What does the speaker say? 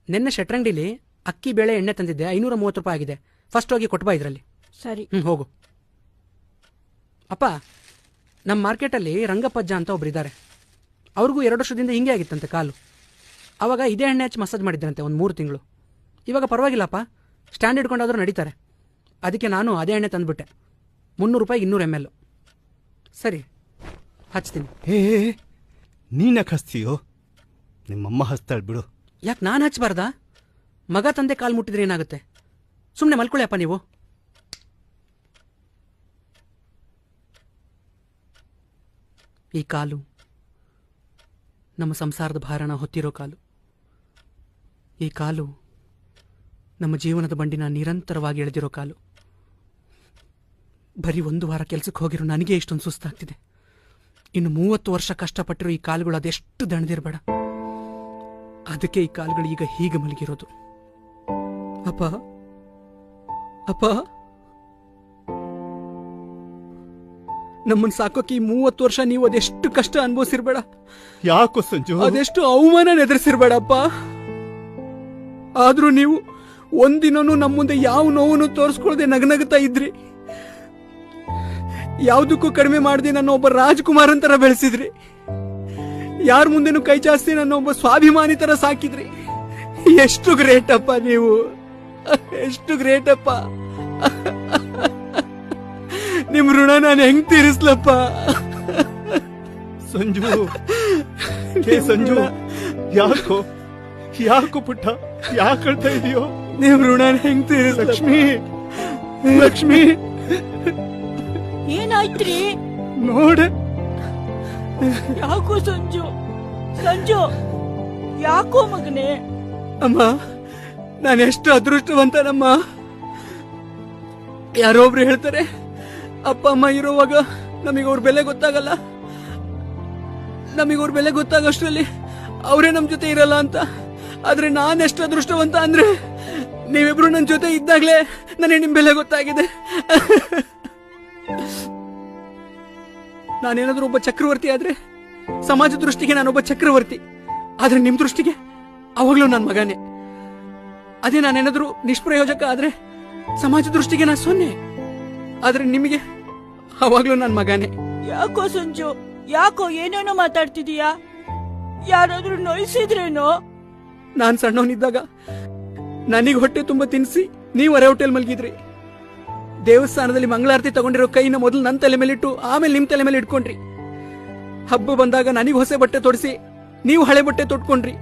ನಿನ್ನೆ ಶೆಟ್ರಂಗಡಿಲಿ ಅಕ್ಕಿ ಬೇಳೆ ಎಣ್ಣೆ ತಂದಿದ್ದೆ, 530 ರೂಪಾಯಿ ಆಗಿದೆ. ಫಸ್ಟ್ ಹೋಗಿ ಕೊಟ್ಬಾ ಇದರಲ್ಲಿ. ಸರಿ. ಹೋಗು. ಅಪ್ಪ, ನಮ್ಮ ಮಾರ್ಕೆಟಲ್ಲಿ ರಂಗಪ್ಪಜ್ಜ ಅಂತ ಒಬ್ರು ಇದ್ದಾರೆ. ಅವ್ರಿಗೂ 2 ವರ್ಷದಿಂದ ಹಿಂಗೆ ಆಗಿತ್ತಂತೆ ಕಾಲು. ಅವಾಗ ಇದೇ ಎಣ್ಣೆ ಹಚ್ಚಿ ಮಸಾಜ್ ಮಾಡಿದ್ರಂತೆ ಒಂದು 3 ತಿಂಗಳು. ಇವಾಗ ಪರವಾಗಿಲ್ಲಪ್ಪ, ಸ್ಟ್ಯಾಂಡ್ ಹಿಡ್ಕೊಂಡಾದ್ರೂ ನಡೀತಾರೆ. ಅದಕ್ಕೆ ನಾನು ಅದೇ ಎಣ್ಣೆ ತಂದುಬಿಟ್ಟೆ. 300 ರೂಪಾಯಿಗೆ 200 ml. ಸರಿ, ಹಚ್ತೀನಿ. ಹೇ, ನೀನ್ಯಾಕೆ ಹಚ್ತೀಯೋ? ನಿಮ್ಮಮ್ಮ ಹಚ್ತಾಳೆ ಬಿಡು. ಯಾಕೆ ನಾನು ಹಚ್ಚಬಾರ್ದಾ? ಮಗ ತಂದೆ ಕಾಲು ಮುಟ್ಟಿದ್ರೆ ಏನಾಗುತ್ತೆ? ಸುಮ್ಮನೆ ಮಲ್ಕೊಳ್ಳಿ ಅಪ್ಪ ನೀವು. ಈ ಕಾಲು ನಮ್ಮ ಸಂಸಾರದ ಭಾರನ ಹೊತ್ತಿರೋ ಕಾಲು. ಈ ಕಾಲು ನಮ್ಮ ಜೀವನದ ಬಂಡಿನ ನಿರಂತರವಾಗಿ ಎಳೆದಿರೋ ಕಾಲು. ಬರೀ 1 ವಾರ ಕೆಲಸಕ್ಕೆ ಹೋಗಿರೋ ನನಗೆ ಇಷ್ಟೊಂದು ಸುಸ್ತಾಗ್ತಿದೆ. ಇನ್ನು 30 ವರ್ಷ ಕಷ್ಟಪಟ್ಟಿರೋ ಈ ಕಾಲುಗಳು ಅದೆಷ್ಟು ದಣದಿರಬೇಡ. ಅದಕ್ಕೆ ಈ ಕಾಲುಗಳು ಈಗ ಹೀಗೆ ಮಲಗಿರೋದು. ಅಪ್ಪ ಅಪ್ಪ, ನಮ್ಮನ್ನು ಸಾಕೋಕೆ ಈ 30 ವರ್ಷ ನೀವು ಅದೆಷ್ಟು ಕಷ್ಟ ಅನುಭವಿಸಿರ್ಬೇಡ. ಯಾಕೋ ಸಂಜು? ಅದೆಷ್ಟು ಅವಮಾನ ಎದುರಿಸಿರ್ಬೇಡಪ್ಪ. ಆದ್ರೂ ನೀವು ಒಂದಿನೂ ನಮ್ಮ ಮುಂದೆ ಯಾವ ನೋವನ್ನು ತೋರಿಸ್ಕೊಳ್ದೆ ನಗನಗುತ್ತಾ ಇದ್ರಿ. ಯಾವುದಕ್ಕೂ ಕಡಿಮೆ ಮಾಡದೆ ನನ್ನ ಒಬ್ಬ ರಾಜ್ಕುಮಾರ್ ಅಂತರ ಬೆಳೆಸಿದ್ರಿ. ಯಾರ ಮುಂದೆನೂ ಕೈ ಜಾಸ್ತಿ ನನ್ನ ಒಬ್ಬ ಸ್ವಾಭಿಮಾನಿ ತರ ಸಾಕಿದ್ರಿ. ಎಷ್ಟು ಗ್ರೇಟ್ ಅಪ್ಪ ನೀವು, ಎಷ್ಟು ಗ್ರೇಟ್ ಅಪ್ಪ. ನಿಮ್ ಋಣ ನಾನು ಹೆಂಗ್ ತೀರಿಸ್ಲಪ್ಪ? ಸಂಜು, ಹೇ ಸಂಜು, ಯಾಕೋ ಯಾಕೋ ಪುಟ್ಟ, ಯಾಕೆ ಹೇಳ್ತಾ ಇದೆಯೋ? ನಿಮ್ ಋಣ ಹೆಂಗ್ ತೀರಿಸ್? ಲಕ್ಷ್ಮಿ, ಲಕ್ಷ್ಮಿ, ಏನಾಯ್ತ್ರಿ? ನೋಡೆ. ಯಾಕೋ ಸಂಜು, ಸಂಜು, ಯಾಕೋ ಮಗನೇ? ಅಮ್ಮ, ನಾನು ಎಷ್ಟು ಅದೃಷ್ಟವಂತನಮ್ಮ. ಯಾರೋ ಒಬ್ರು ಹೇಳ್ತಾರೆ, ಅಪ್ಪ ಅಮ್ಮ ಇರುವಾಗ ನಮಗೆ ಅವ್ರ ಬೆಲೆ ಗೊತ್ತಾಗಲ್ಲ, ನಮಗೆ ಅವ್ರ ಬೆಲೆ ಗೊತ್ತಾಗೋಷ್ಟರಲ್ಲಿ ಅವರೇ ನಮ್ಮ ಜೊತೆ ಇರಲ್ಲ ಅಂತ. ಆದ್ರೆ ನಾನೆಷ್ಟು ಅದೃಷ್ಟವಂತ ಅಂದ್ರೆ, ನೀವಿಬ್ರು ನನ್ನ ಜೊತೆ ಇದ್ದಾಗ್ಲೇ ನನಗೆ ನಿಮ್ ಬೆಲೆ ಗೊತ್ತಾಗಿದೆ. ನಾನೇನಾದ್ರೂ ಒಬ್ಬ ಚಕ್ರವರ್ತಿ ಆದ್ರೆ ಸಮಾಜ ದೃಷ್ಟಿಗೆ ನಾನೊಬ್ಬ ಚಕ್ರವರ್ತಿ, ಆದ್ರೆ ನಿಮ್ ದೃಷ್ಟಿಗೆ ಅವಾಗ್ಲೂ ನನ್ನ ಮಗನೇ. ಅದೇ ನಾನೇನಾದ್ರೂ ನಿಷ್ಪ್ರಯೋಜಕ ಆದ್ರೆ ಸಮಾಜ ದೃಷ್ಟಿಗೆ ನಾ 0, ಆದ್ರೆ ನಿಮಗೆ ಅವಾಗ್ಲೂ ನನ್ನ ಮಗನೇ. ಯಾಕೋ ಸಂಜು, ಯಾಕೋ ಏನೇನೋ ಮಾತಾಡ್ತಿದೀಯಾ? ಯಾರಾದ್ರೂ ನೋಯಿಸಿದ್ರೇನೋ? ನಾನ್ ಸಣ್ಣವನಿದ್ದಾಗ ನನಗೆ ಹೊಟ್ಟೆ ತುಂಬಾ ತಿನ್ಸಿ ನೀವು ಹೊರೆ ಹೋಟೆಲ್ ಮಲಗಿದ್ರಿ. ದೇವಸ್ಥಾನದಲ್ಲಿ ಮಂಗಳಾರತಿ ತಗೊಂಡಿರೋ ಕೈನ ಮೊದಲು ನನ್ನ ತಲೆ ಮೇಲಿಟ್ಟು ಆಮೇಲೆ ನಿಮ್ ತಲೆ ಮೇಲೆ ಇಟ್ಕೊಂಡ್ರಿ. ಹಬ್ಬ ಬಂದಾಗ ನನಗೆ ಹೊಸ ಬಟ್ಟೆ ತೊಡಿಸಿ ನೀವು ಹಳೆ ಬಟ್ಟೆ ತೊಟ್ಕೊಂಡ್ರಿ.